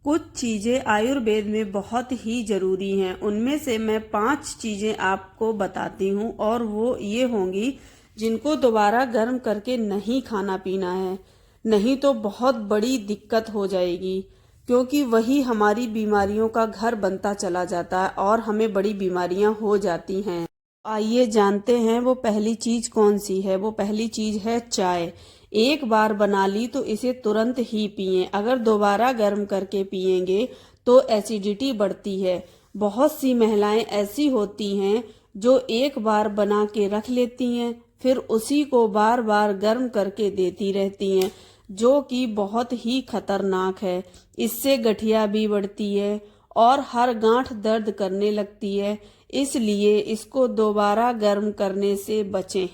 कुछ चीजें आयुर्वेद में बहुत ही जरूरी हैं। उनमें से मैं 5 चीजें आपको बताती हूँ और वो ये होंगी जिनको दोबारा गर्म करके नहीं खाना पीना है, नहीं तो बहुत बड़ी दिक्कत हो जाएगी, क्योंकि वही हमारी बीमारियों का घर बनता चला जाता है और हमें बड़ी बीमारियां हो जाती हैं। आइए जानते हैं वो पहली चीज कौन सी है। वो पहली चीज है चाय। एक बार बना ली तो इसे तुरंत ही पिएं। अगर दोबारा गर्म करके पिएंगे तो एसिडिटी बढ़ती है। बहुत सी महिलाएं ऐसी होती हैं जो एक बार बना के रख लेती हैं, फिर उसी को बार बार गर्म करके देती रहती हैं, जो कि बहुत ही खतरनाक है। इससे गठिया भी बढ़ती है और हर गांठ दर्द करने लगती है, इसलिए इसको दोबारा गर्म करने से बचें।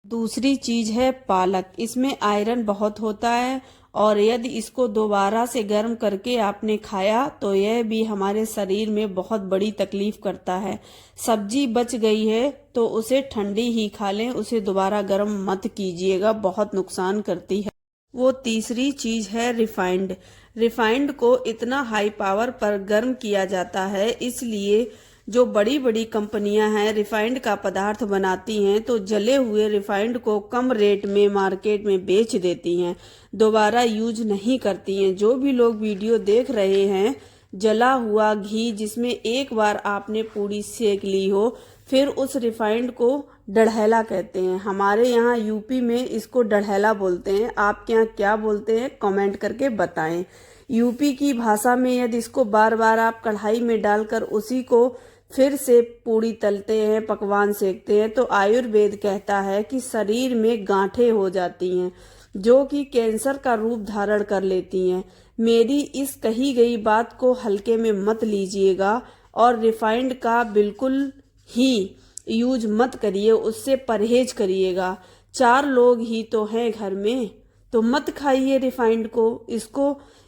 दूसरी चीज है पालक। इसमें आयरन बहुत होता है और यदि इसको दोबारा से गर्म करके आपने खाया तो यह भी हमारे शरीर में बहुत बड़ी तकलीफ करता है। सब्जी बच गई है तो उसे ठंडी ही खा लें, उसे दोबारा गर्म मत कीजिएगा, बहुत नुकसान करती है। वो तीसरी चीज है रिफाइंड। रिफाइंड को इतना हाई पावर पर गर्म किया जाता है, इसलिए जो बड़ी बड़ी कंपनियां हैं रिफाइंड का पदार्थ बनाती हैं तो जले हुए रिफाइंड को कम रेट में मार्केट में बेच देती हैं, दोबारा यूज नहीं करती हैं। जो भी लोग वीडियो देख रहे हैं, जला हुआ घी जिसमें एक बार आपने पूड़ी सेक ली हो, फिर उस रिफाइंड को डढ़ैला कहते हैं। हमारे यहाँ यूपी में इसको डढ़ैला बोलते हैं। आपके यहाँ क्या बोलते हैं कमेंट करके बताएं। यूपी की भाषा में यदि इसको बार बार आप कढ़ाई में डालकर उसी को फिर से पूड़ी तलते हैं, पकवान सेकते हैं, तो आयुर्वेद कहता है कि शरीर में गांठें हो जाती हैं जो कि कैंसर का रूप धारण कर लेती हैं। मेरी इस कही गई बात को हल्के में मत लीजिएगा और रिफाइंड का बिल्कुल ही यूज मत करिए, उससे परहेज करिएगा। 4 लोग ही तो हैं घर में, तो मत खाइए रिफाइंड को।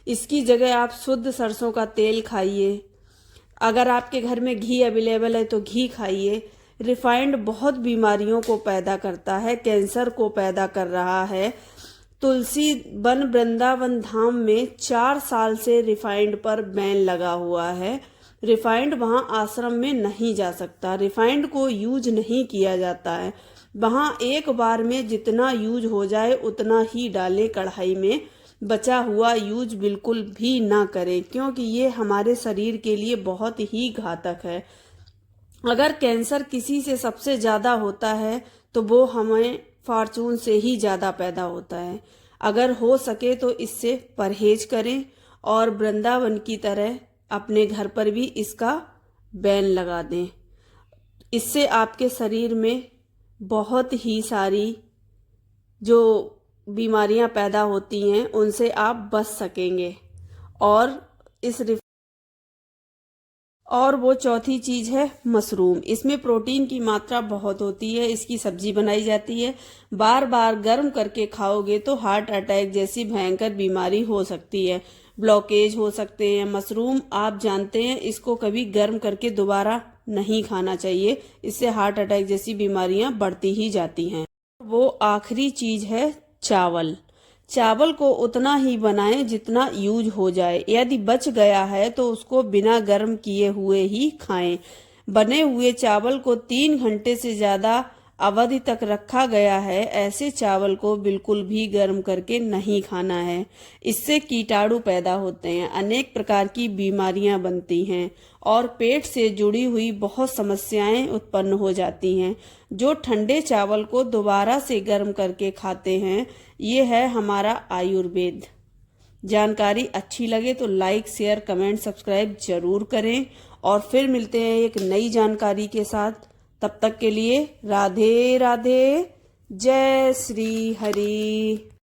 इसकी जगह आप शुद्ध सरसों का तेल खाइए। अगर आपके घर में घी अवेलेबल है तो घी खाइए। रिफाइंड बहुत बीमारियों को पैदा करता है, कैंसर को पैदा कर रहा है। तुलसी वन वृंदावन धाम में 4 साल से रिफाइंड पर बैन लगा हुआ है। रिफाइंड वहां आश्रम में नहीं जा सकता, रिफाइंड को यूज नहीं किया जाता है। वहां एक बार में जितना यूज हो जाए उतना ही डालें कढ़ाई में, बचा हुआ यूज बिल्कुल भी ना करें, क्योंकि ये हमारे शरीर के लिए बहुत ही घातक है। अगर कैंसर किसी से सबसे ज्यादा होता है तो वो हमें फॉर्चून से ही ज्यादा पैदा होता है। अगर हो सके तो इससे परहेज करें और वृंदावन की तरह अपने घर पर भी इसका बैन लगा दें। इससे आपके शरीर में बहुत ही सारी जो बीमारियां पैदा होती हैं उनसे आप बच सकेंगे। और और वो चौथी चीज है मशरूम। इसमें प्रोटीन की मात्रा बहुत होती है, इसकी सब्जी बनाई जाती है। बार बार गर्म करके खाओगे तो हार्ट अटैक जैसी भयंकर बीमारी हो सकती है, ब्लॉकेज हो सकते हैं। मशरूम आप जानते हैं, इसको कभी गर्म करके दोबारा नहीं खाना चाहिए, इससे हार्ट अटैक जैसी बीमारियां बढ़ती ही जाती हैं। वो आखिरी चीज है चावल। चावल को उतना ही बनाएं जितना यूज हो जाए। यदि बच गया है तो उसको बिना गर्म किए हुए ही खाएं। बने हुए चावल को 3 घंटे से ज्यादा अवधि तक रखा गया है, ऐसे चावल को बिल्कुल भी गर्म करके नहीं खाना है। इससे कीटाणु पैदा होते हैं, अनेक प्रकार की बीमारियां बनती हैं और पेट से जुड़ी हुई बहुत समस्याएं उत्पन्न हो जाती हैं। जो ठंडे चावल को दोबारा से गर्म करके खाते हैं, ये है हमारा आयुर्वेद। जानकारी अच्छी लगे तो लाइक, शेयर, कमेंट, सब्सक्राइब जरूर करें और फिर मिलते हैं एक नई जानकारी के साथ। तब तक के लिए राधे राधे, जय श्री हरि।